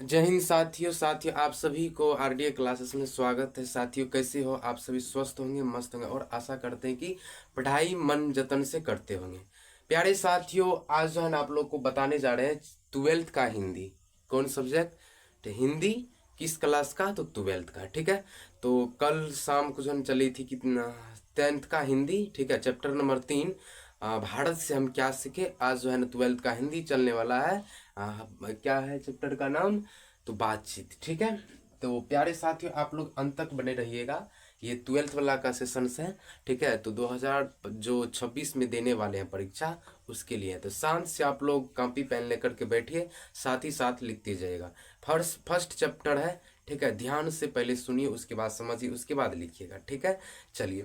जय हिंद साथियों आप सभी को आरडीए क्लासेस में स्वागत है। साथियों कैसे हो आप सभी? स्वस्थ होंगे, मस्त होंगे और आशा करते हैं कि पढ़ाई मन जतन से करते होंगे। प्यारे साथियों, आज जो है ना आप लोग को बताने जा रहे हैं ट्वेल्थ का हिंदी। कौन सब्जेक्ट? तो हिंदी किस क्लास का? तो ट्वेल्थ का। ठीक है, तो कल शाम को जो है चली थी कितना 10th का हिंदी। ठीक है, चैप्टर नंबर 3 भारत से हम क्या सीखे। आज जो है ना ट्वेल्थ का हिंदी चलने वाला है। क्या है चैप्टर का नाम? तो बातचीत। ठीक है, तो प्यारे साथियों आप लोग अंत तक बने रहिएगा। ये ट्वेल्थ वाला का सेशन है। ठीक है, तो 2026 में देने वाले हैं परीक्षा, उसके लिए है। तो शांत से आप लोग कॉपी पेन लेकर के बैठिए, साथ ही साथ लिखते जाइएगा। फर्स्ट चैप्टर है। ठीक है, ध्यान से पहले सुनिए, उसके बाद समझिए, उसके बाद लिखिएगा। ठीक है, चलिए।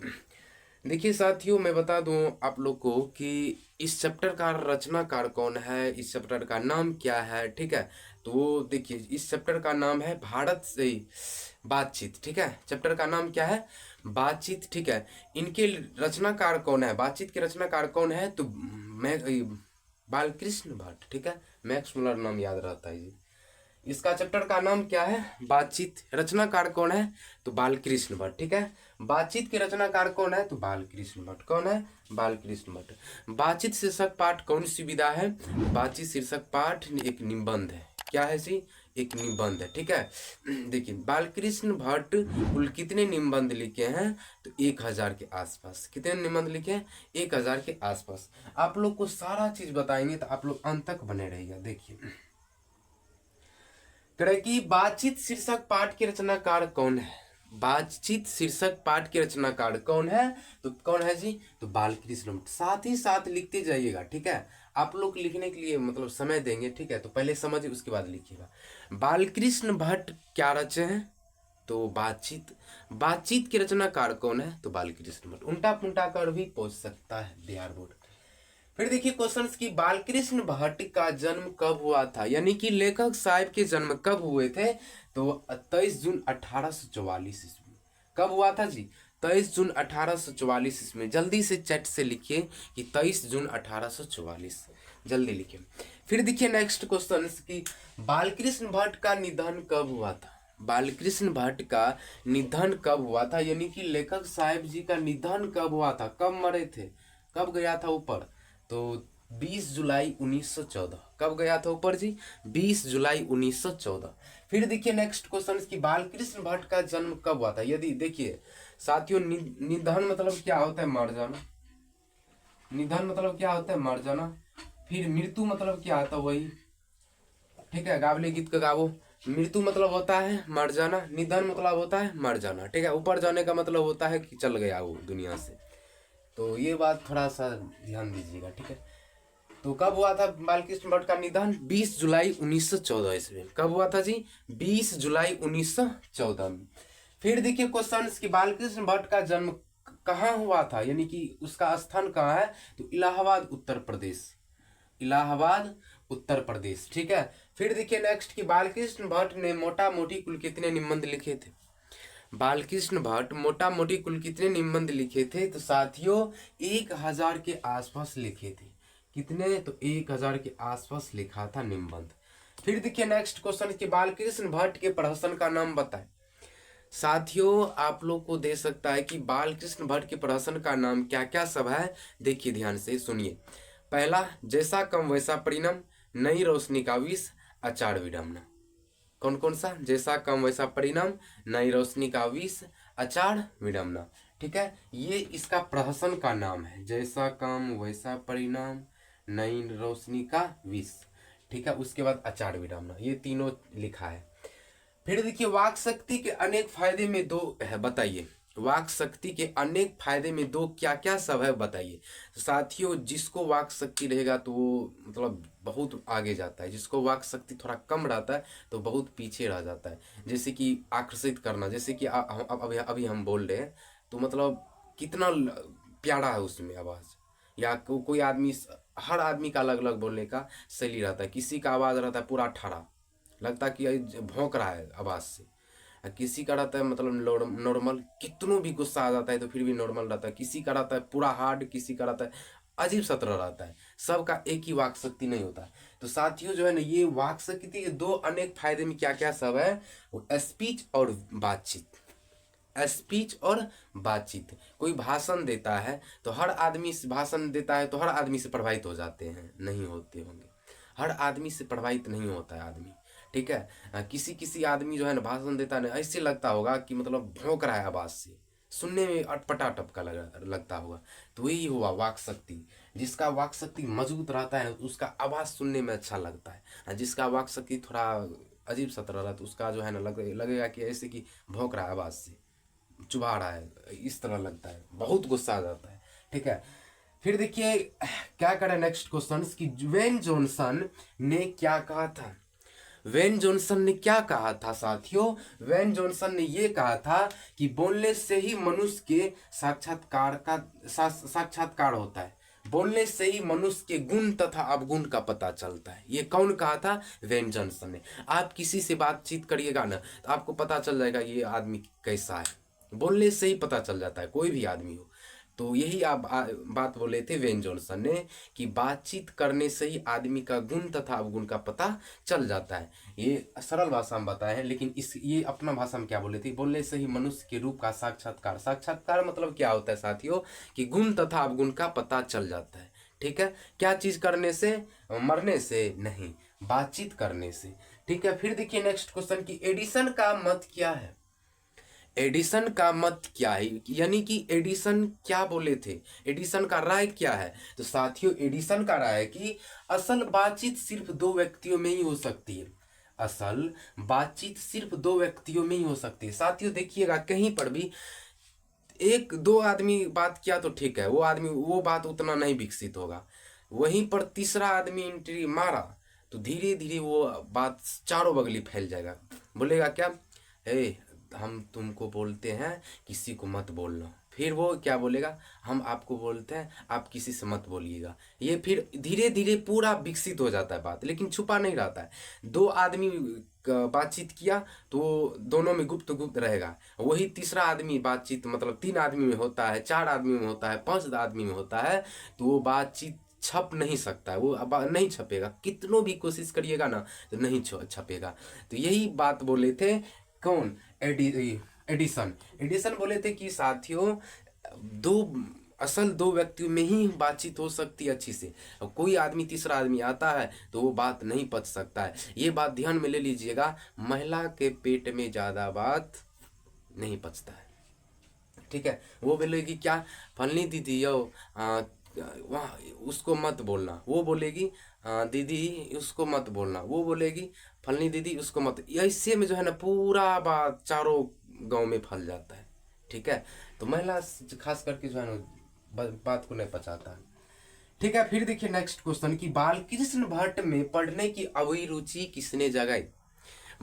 देखिए साथियों, मैं बता दूं आप लोग को कि इस चैप्टर का रचनाकार कौन है, इस चैप्टर का नाम क्या है। ठीक है, तो देखिए इस चैप्टर का नाम है भारत से बातचीत। ठीक है, चैप्टर का नाम क्या है? बातचीत। ठीक है, इनके रचनाकार कौन है, बातचीत के रचनाकार कौन है? तो मैं बालकृष्ण भट्ट। ठीक है, मैक्स मुलर नाम याद रहता है जी। इसका चैप्टर का नाम क्या है? बातचीत। रचनाकार कौन है? तो बालकृष्ण भट्ट। ठीक है, बातचीत के रचनाकार कौन है? तो बालकृष्ण भट्ट। कौन है? बालकृष्ण भट्ट। बातचीत शीर्षक पाठ कौन सी विधा है? बातचीत शीर्षक पाठ एक निबंध है। क्या है जी? एक निबंध है। ठीक है, देखिए बालकृष्ण भट्ट कुल कितने निबंध लिखे हैं? तो 1000 के आसपास। कितने निबंध लिखे हैं? 1000 के आसपास। आप लोग को सारा चीज बताएंगे, तो आप लोग अंत तक बने रहिएगा। देखिए कहे कि बातचीत शीर्षक पाठ के रचनाकार कौन है? बातचीत शीर्षक पाठ के रचनाकार कौन है? तो कौन है जी? तो बालकृष्ण भट्ट। साथ ही साथ लिखते जाइएगा। ठीक है, आप लोग लिखने के लिए मतलब समय देंगे। ठीक है, तो पहले समझिए उसके बाद लिखिएगा। बालकृष्ण भट्ट क्या रचे हैं? तो बातचीत। बातचीत के रचनाकार कौन है? तो बालकृष्ण भट्ट। उल्टा पुल्टा कर भी पूछ सकता है बिहार बोर्ड। फिर देखिए क्वेश्चन की, बालकृष्ण भट्ट का जन्म कब हुआ था, यानी कि लेखक साहब के जन्म कब हुए थे? तो 23 जून 1844 ईस्वी। कब हुआ था जी? 23 जून 1844 ईस्वी। जल्दी से चैट से लिखिए कि 23 जून 1844। जल्दी लिखिए। फिर देखिए नेक्स्ट क्वेश्चन की, बालकृष्ण भट्ट का निधन कब हुआ था? बालकृष्ण भट्ट का निधन कब हुआ था, यानी कि लेखक साहब जी का निधन कब हुआ था, कब मरे थे, कब गया था ऊपर? तो 20 जुलाई 1914। कब गया था ऊपर जी? 20 जुलाई 1914। फिर देखिए नेक्स्ट क्वेश्चन की, बालकृष्ण भट्ट का जन्म कब हुआ था? यदि देखिए साथियों, निधन मतलब क्या होता है? मर जाना। निधन मतलब क्या होता है? मर जाना। फिर मृत्यु मतलब क्या होता है? वही। ठीक है, गावली गीत का गावो। मृत्यु मतलब होता है मर जाना, निधन मतलब होता है मर जाना। ठीक है, ऊपर जाने का मतलब होता है कि चल गया वो दुनिया से। तो ये बात थोड़ा सा ध्यान दीजिएगा। ठीक है, तो कब हुआ था बालकृष्ण भट्ट का निधन? 20 जुलाई 1914 ईस्वी। कब हुआ था जी? 20 जुलाई 1914 में। फिर देखिए क्वेश्चन कि बालकृष्ण भट्ट का जन्म कहाँ हुआ था, यानी कि उसका स्थान कहाँ है? तो इलाहाबाद उत्तर प्रदेश। इलाहाबाद उत्तर प्रदेश। ठीक है, फिर देखिए नेक्स्ट कि बालकृष्ण भट्ट ने मोटा मोटी कुल कितने निबंध लिखे थे? बालकृष्ण भट्ट मोटा मोटी कुल कितने निबंध लिखे थे? तो साथियों 1000 के आसपास लिखे थे। कितने? तो 1000 के आसपास लिखा था निबंध। फिर देखिए नेक्स्ट क्वेश्चन कि बालकृष्ण भट्ट के प्रहसन का नाम बताएं। साथियों आप लोग को दे सकता है कि बालकृष्ण भट्ट के प्रहसन का नाम क्या क्या सब है। देखिए ध्यान से सुनिए। पहला, जैसा कम वैसा परिणाम, नई रोशनी का विष, आचार विडम्बना। कौन कौन सा? जैसा कम वैसा परिणाम, नई रोशनी का विष, आचार विडम्बना। ठीक है, ये इसका प्रहसन का नाम है। जैसा कम वैसा परिणाम, नई रोशनी का विष। ठीक है, उसके बाद आचार विडम्बना, ये तीनों लिखा है। फिर देखिए वाक शक्ति के अनेक फायदे में दो है, बताइए। वाक शक्ति के अनेक फायदे में दो क्या क्या सब है, बताइए। तो साथियों जिसको वाक शक्ति रहेगा तो वो मतलब बहुत आगे जाता है, जिसको वाक शक्ति थोड़ा कम रहता है तो बहुत पीछे रह जाता है। जैसे कि आकर्षित करना, जैसे कि अभी अभी हम बोल रहे हैं तो मतलब कितना प्यारा है उसमें आवाज़। या कोई आदमी, हर आदमी का अलग अलग बोलने का शैली रहता है। किसी का आवाज़ रहता है पूरा ठाड़ा, लगता है कि भौंक रहा है आवाज़ से। किसी का रहता है मतलब नॉर्मल, कितनों भी गुस्सा आ जाता है तो फिर भी नॉर्मल रहता है। किसी का रहता है पूरा हार्ड, किसी का रहता है अजीब सा तरह रहता है, सबका एक ही वाक शक्ति नहीं होता है। तो साथियों जो है ना, ये वाक शक्ति के दो अनेक फायदे में क्या क्या सब है, स्पीच और बातचीत। स्पीच और बातचीत, कोई भाषण देता है तो हर आदमी से भाषण देता है तो हर आदमी से प्रभावित हो जाते हैं, नहीं होते होंगे, हर आदमी से प्रभावित नहीं होता है आदमी, ठीक है। किसी किसी आदमी जो है ना भाषण देता है ना, ऐसे लगता होगा कि मतलब भौंक रहा है आवाज़ से, सुनने में अटपटा टपका लगता होगा। तो वही हुआ वाक शक्ति, जिसका वाक शक्ति मजबूत रहता है उसका आवाज़ सुनने में अच्छा लगता है, जिसका वाक शक्ति थोड़ा अजीब सा तरह रहता है उसका जो है ना लगेगा कि ऐसे कि भौंक रहा है आवाज़ से, चुभा रहा है, इस तरह लगता है, बहुत गुस्सा आ जाता है, ठीक है। फिर देखिए क्या करें नेक्स्ट क्वेश्चन कि वेन जॉनसन ने क्या कहा था। वेन जॉनसन ने क्या कहा था साथियों, वेन जॉनसन ने ये कहा था कि बोलने से ही मनुष्य के साक्षात्कार होता है, बोलने से ही मनुष्य के गुण तथा अवगुण का पता चलता है। ये कौन कहा था, वेन जॉनसन ने। आप किसी से बातचीत करिएगा ना तो आपको पता चल जाएगा ये आदमी कैसा है, बोलने से ही पता चल जाता है, कोई भी आदमी हो। तो यही आप बात बोले थे वेन जॉनसन ने कि बातचीत करने से ही आदमी का गुण तथा अवगुण का पता चल जाता है। ये सरल भाषा में बताए हैं, लेकिन ये अपना भाषा में क्या बोले थे, बोलने से ही मनुष्य के रूप का साक्षात्कार। साक्षात्कार मतलब क्या होता है साथियों, कि गुण तथा अवगुण का पता चल जाता है, ठीक है। क्या चीज करने से, मरने से नहीं, बातचीत करने से, ठीक है। फिर देखिए नेक्स्ट क्वेश्चन की एडिसन का मत क्या है। एडिसन का मत क्या है, यानी कि एडिसन क्या बोले थे, एडिसन का राय क्या है। तो साथियों एडिसन का राय है कि असल बातचीत सिर्फ दो व्यक्तियों में ही हो सकती है, असल बातचीत सिर्फ दो व्यक्तियों में ही हो सकती है। साथियों देखिएगा कहीं पर भी एक दो आदमी बात किया तो ठीक है, वो आदमी वो बात उतना नहीं विकसित होगा, वहीं पर तीसरा आदमी एंट्री मारा तो धीरे धीरे वो बात चारों बगली फैल जाएगा। बोलेगा क्या, ए हम तुमको बोलते हैं किसी को मत बोलना, फिर वो क्या बोलेगा, हम आपको बोलते हैं आप किसी से मत बोलिएगा। ये फिर धीरे धीरे पूरा विकसित हो जाता है बात, लेकिन छुपा नहीं रहता है। दो आदमी बातचीत किया तो दोनों में गुप्त गुप्त रहेगा, वही तीसरा आदमी बातचीत मतलब 3 आदमी में होता है, 4 आदमी में होता है, 5 आदमी में होता है, तो वो बातचीत छप नहीं सकता है, वो अब नहीं छपेगा, कितनों भी कोशिश करिएगा ना तो नहीं छपेगा। तो यही बात बोले थे कौन, एडिसन। एडिसन बोले थे कि साथियों दो व्यक्तियों में ही बातचीत हो सकती है अच्छी से, कोई आदमी तीसरा आदमी आता है तो वो बात नहीं पच सकता है। ये बात ध्यान में ले लीजिएगा, महिला के पेट में ज़्यादा बात नहीं पचता है, ठीक है। वो बोलेगी क्या, फलनी दीदी यो वहाँ उसको मत बोलना, वो बोलेगी दीदी उसको मत बोलना, वो बोलेगी फलनी दीदी उसको मत, ऐसे में जो है ना पूरा बात चारों गांव में फैल जाता है, ठीक है। तो महिला खास करके जो है ना बात को नहीं पचाता है, ठीक है। फिर देखिए नेक्स्ट क्वेश्चन कि बालकृष्ण भट्ट में पढ़ने की अभिरुचि किसने जगाई।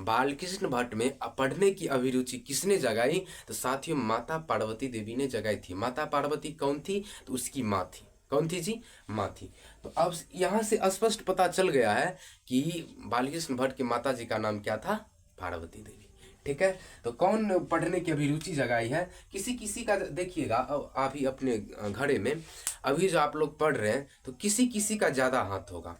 बालकृष्ण भट्ट में पढ़ने की अभिरुचि किसने जगाई, तो साथियों माता पार्वती देवी ने जगाई थी। माता पार्वती कौन थी, तो उसकी माँ थी, कौन थी जी, माँ थी। तो अब यहाँ से स्पष्ट पता चल गया है कि बालकृष्ण भट्ट के माता जी का नाम क्या था, पार्वती देवी, ठीक है। तो कौन पढ़ने की अभिरुचि जगाई है, किसी किसी का देखिएगा अभी अपने घरे में अभी जो आप लोग पढ़ रहे हैं तो किसी किसी का ज़्यादा हाथ होगा,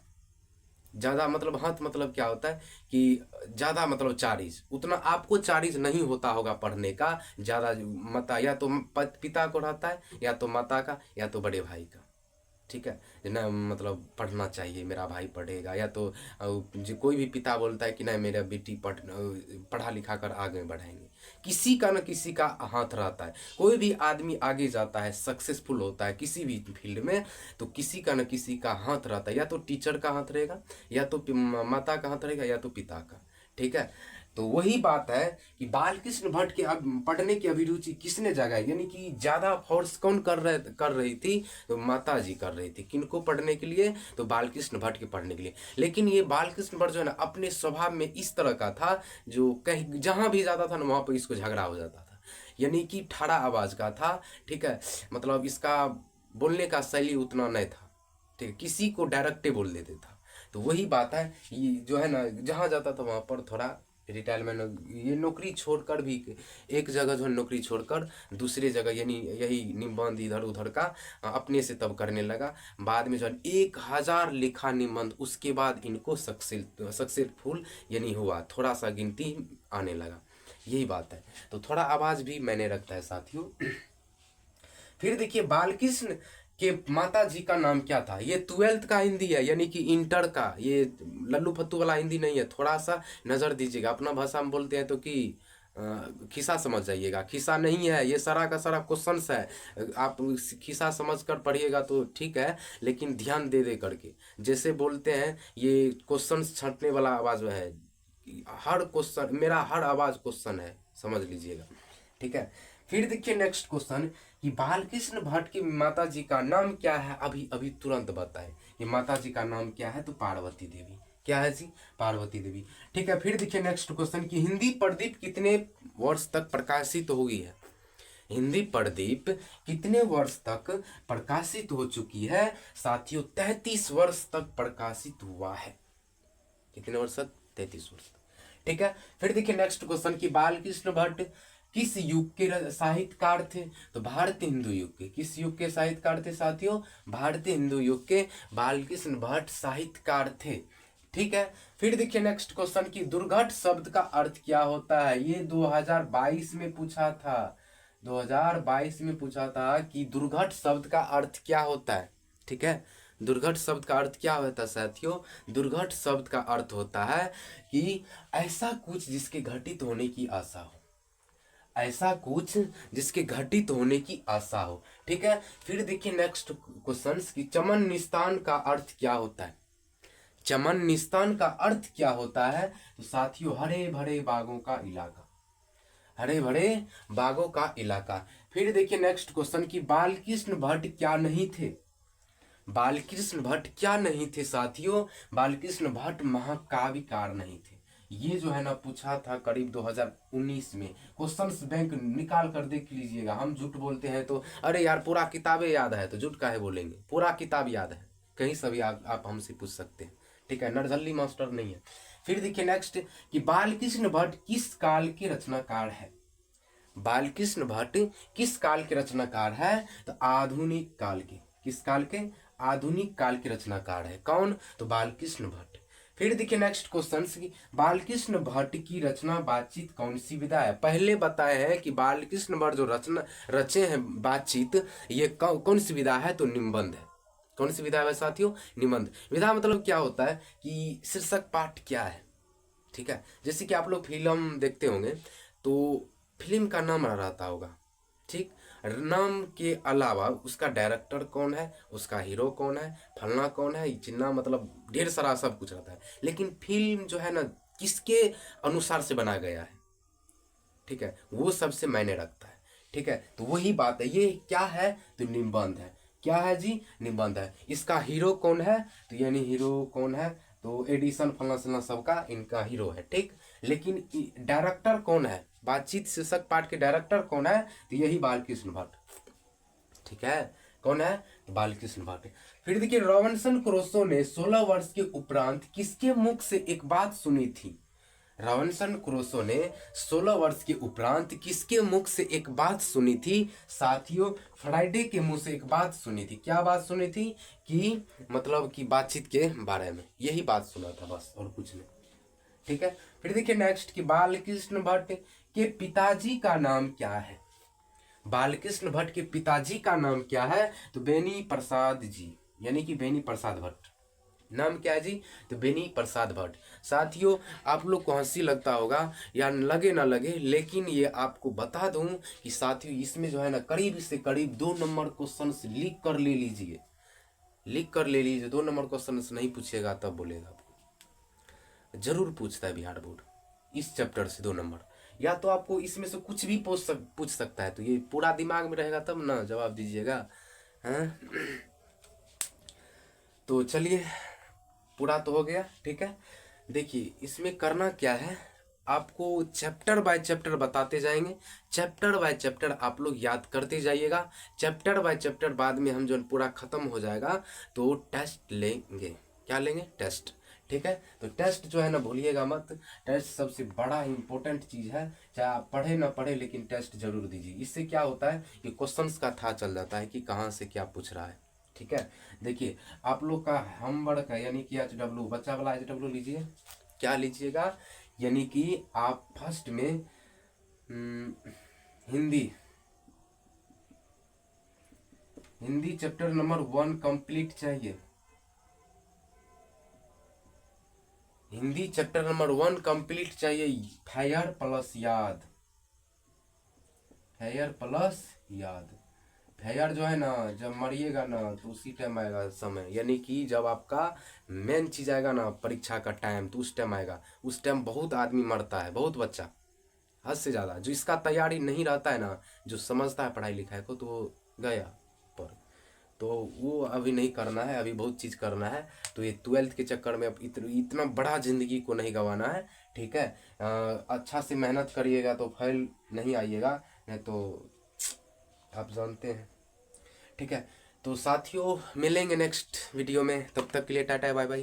ज़्यादा मतलब हाथ मतलब क्या होता है कि ज़्यादा मतलब चार्ज, उतना आपको चार्ज नहीं होता होगा पढ़ने का, ज़्यादा माता या तो पिता को रहता है या तो माता का या तो बड़े भाई का, ठीक है ना, मतलब पढ़ना चाहिए मेरा भाई पढ़ेगा, या तो जो कोई भी पिता बोलता है कि नहीं मेरा बेटी पढ़ा लिखा कर आगे बढ़ाएंगे, किसी का न किसी का हाथ रहता है। कोई भी आदमी आगे जाता है सक्सेसफुल होता है किसी भी फील्ड में तो किसी का न किसी का हाथ रहता है, या तो टीचर का हाथ रहेगा या तो माता का हाथ रहेगा या तो पिता का, ठीक है। तो वही बात है कि बालकृष्ण भट्ट के पढ़ने की अभिरुचि किसने जगाई, यानी कि ज्यादा फोर्स कौन कर रही थी, तो माता जी कर रही थी, किनको पढ़ने के लिए, तो बालकृष्ण भट्ट के पढ़ने के लिए। लेकिन ये बालकृष्ण भट्ट जो है ना अपने स्वभाव में इस तरह का था, जो कहीं जहां भी जाता था ना वहां पर इसको झगड़ा हो जाता था, यानी कि ठाड़ा आवाज का था, ठीक है। मतलब इसका बोलने का शैली उतना नहीं था, ठीक है, किसी को डायरेक्टे बोल देते था। तो वही बात है, ये जो है ना जहाँ जाता था वहाँ पर थोड़ा रिटायरमेंट, ये नौकरी छोड़कर भी एक जगह जो है नौकरी छोड़कर दूसरे जगह यानी यही निबंध इधर उधर का अपने से तब करने लगा। बाद में जो है 1000 लिखा निबंध, उसके बाद इनको सक्सेसफुल यानी हुआ, थोड़ा सा गिनती आने लगा, यही बात है। तो थोड़ा आवाज़ भी मैंने रखता है साथियों। फिर देखिए बालकृष्ण के माता जी का नाम क्या था। ये 12th का हिंदी है, यानी कि इंटर का, ये लल्लू फत्तू वाला हिंदी नहीं है, थोड़ा सा नज़र दीजिएगा। अपना भाषा में बोलते हैं तो कि खिस्सा समझ जाइएगा, खिस्सा नहीं है, ये सारा का सारा क्वेश्चंस है। आप खिस्सा समझ कर पढ़िएगा तो ठीक है, लेकिन ध्यान दे दे करके, जैसे बोलते हैं ये क्वेश्चंस छंटने वाला आवाज़ है, हर क्वेश्चन मेरा हर आवाज़ क्वेश्चन है, समझ लीजिएगा, ठीक है। फिर देखिए नेक्स्ट क्वेश्चन कि बालकृष्ण भट्ट की माता जी का नाम क्या है, अभी अभी तुरंत बताएं कि माता जी का नाम क्या है। तो पार्वती देवी, क्या है जी, पार्वती देवी, ठीक है। फिर देखिए नेक्स्ट क्वेश्चन कि हिंदी प्रदीप कितने वर्ष तक प्रकाशित हो गई है। हिंदी प्रदीप कितने वर्ष तक प्रकाशित हो चुकी है साथियों। 33 वर्ष तक प्रकाशित हुआ है। कितने वर्ष तक, 33 वर्ष तक, ठीक है। फिर देखिए नेक्स्ट क्वेश्चन कि बालकृष्ण भट्ट किस युग के साहित्यकार थे। तो भारतीय हिंदू युग के, किस युग के साहित्यकार थे साथियों, भारतीय हिंदू युग के बालकृष्ण भट्ट साहित्यकार थे, ठीक है। फिर देखिए नेक्स्ट क्वेश्चन कि दुर्घट शब्द का अर्थ क्या होता है। ये 2022 में पूछा था, 2022 में पूछा था कि दुर्घट शब्द का अर्थ क्या होता है, ठीक है। दुर्घट शब्द का अर्थ क्या होता है साथियों। दुर्घट शब्द का अर्थ होता है कि ऐसा कुछ जिसके घटित होने की आशा हो, ऐसा कुछ जिसके घटित होने की आशा हो, ठीक है। फिर देखिए नेक्स्ट क्वेश्चन कि चमन निस्तान का अर्थ क्या होता है। चमन निस्तान का अर्थ क्या होता है। तो साथियों हरे भरे बागों का इलाका, हरे भरे बागों का इलाका। फिर देखिए नेक्स्ट क्वेश्चन कि बालकृष्ण भट्ट क्या नहीं थे। बालकृष्ण भट्ट क्या नहीं थे साथियों। बालकृष्ण भट्ट महाकाव्यकार नहीं थे। ये जो है ना पूछा था करीब 2019 में। क्वेश्चंस बैंक निकाल कर देख लीजिएगा। हम झूठ बोलते हैं तो अरे यार पूरा किताबें याद है, तो झूठ काहे बोलेंगे, पूरा किताब याद है, कहीं से भी आप हमसे पूछ सकते हैं, ठीक है, नरझल्ली मास्टर नहीं है। फिर देखिए नेक्स्ट कि बालकृष्ण भट्ट किस काल के रचनाकार है। बालकृष्ण भट्ट किस काल के रचनाकार है। तो आधुनिक काल के, किस काल के, आधुनिक काल के रचनाकार है कौन, तो बालकृष्ण भट्ट। फिर देखिए नेक्स्ट क्वेश्चन की बालकृष्ण भट्ट की रचना बातचीत कौन सी विधा है। पहले बताए हैं कि बालकृष्ण भट्ट जो रचना रचे हैं बातचीत, ये कौन सी विधा है, तो निबंध है। कौन सी विधा है साथियों, निबंध। विधा मतलब क्या होता है कि शीर्षक पाठ क्या है, ठीक है। जैसे कि आप लोग फिल्म देखते होंगे तो फिल्म का नाम रहता होगा, ठीक, नाम के अलावा उसका डायरेक्टर कौन है, उसका हीरो कौन है, फलना कौन है, चिन्ना, मतलब ढेर सारा सब कुछ रहता है। लेकिन फिल्म जो है ना किसके अनुसार से बना गया है, ठीक है, वो सबसे मायने रखता है, ठीक है। तो वही बात है, ये क्या है, तो निबंध है। क्या है जी, निबंध है। इसका हीरो कौन है, तो यानी हीरो कौन है, तो एडिशन फलना फलना सबका इनका हीरो है, ठीक। लेकिन डायरेक्टर कौन है, बातचीत शीर्षक पाठ के डायरेक्टर कौन है, तो यही बालकृष्ण भट्ट, ठीक है। कौन है, तो बालकृष्ण भट्ट। फिर देखिए रॉबिन्सन क्रूसो ने 16 वर्ष के उपरांत किसके मुख से एक बात सुनी थी। रॉबिन्सन क्रूसो ने 16 वर्ष के उपरांत किसके मुख से एक बात सुनी थी साथियों। फ्राइडे के मुंह से एक बात सुनी थी। क्या बात सुनी थी कि मतलब कि बातचीत के बारे में, यही बात सुना था बस, और कुछ नहीं, ठीक है। फिर देखिए नेक्स्ट कि बालकृष्ण भट्ट के पिताजी का नाम क्या है। बालकृष्ण भट्ट के पिताजी का नाम क्या है, तो बेनी प्रसाद जी, यानी कि बेनी प्रसाद भट्ट। नाम क्या है जी, तो बेनी प्रसाद भट्ट। साथियों आप लोग को हंसी लगता होगा या लगे ना लगे, लेकिन ये आपको बता दूं कि साथियों इसमें जो है ना करीब से करीब 2 नंबर क्वेश्चन लिख कर ले लीजिए, लिख कर ले लीजिए। 2 नंबर क्वेश्चन नहीं पूछेगा तब बोलेगा, आपको जरूर पूछता है बिहार बोर्ड इस चैप्टर से 2 नंबर, या तो आपको इसमें से कुछ भी पूछ सकता है। तो ये पूरा दिमाग में रहेगा तब ना जवाब दीजिएगा, हैं। तो चलिए पूरा तो हो गया, ठीक है। देखिए इसमें करना क्या है, आपको चैप्टर बाय चैप्टर बताते जाएंगे, चैप्टर बाय चैप्टर आप लोग याद करते जाइएगा। चैप्टर बाय चैप्टर बाद में हम जो पूरा खत्म हो जाएगा तो टेस्ट लेंगे। क्या लेंगे, टेस्ट। ठीक है। तो टेस्ट जो है ना भूलिएगा मत, टेस्ट सबसे बड़ा इंपॉर्टेंट चीज़ है। चाहे आप पढ़े ना पढ़े लेकिन टेस्ट जरूर दीजिए। इससे क्या होता है कि क्वेश्चंस का था चल जाता है कि कहाँ से क्या पूछ रहा है। ठीक है। देखिए आप लोग का होमवर्क है यानी कि HW बच्चा वाला HW लीजिए। क्या लीजिएगा, यानी कि आप फर्स्ट में Hindi Hindi chapter number 1 complete चाहिए। हिंदी चैप्टर नंबर 1 कंप्लीट चाहिए। फेयर प्लस याद, फेयर प्लस याद। फेयर जो है ना जब मरिएगा ना तो उसी टाइम आएगा समय, यानी कि जब आपका मेन चीज आएगा ना परीक्षा का टाइम, तो उस टाइम आएगा। उस टाइम बहुत आदमी मरता है, बहुत बच्चा, हद से ज़्यादा। जो इसका तैयारी नहीं रहता है ना, जो समझता है पढ़ाई लिखाई को, तो वो गया पर। तो वो अभी नहीं करना है, अभी बहुत चीज़ करना है। तो ये 12th के चक्कर में अब इतना बड़ा ज़िंदगी को नहीं गंवाना है। ठीक है। अच्छा से मेहनत करिएगा तो फेल नहीं आइएगा, नहीं तो आप जानते हैं। ठीक है। तो साथियों मिलेंगे नेक्स्ट वीडियो में, तब तक के लिए टाटा बाय बाय।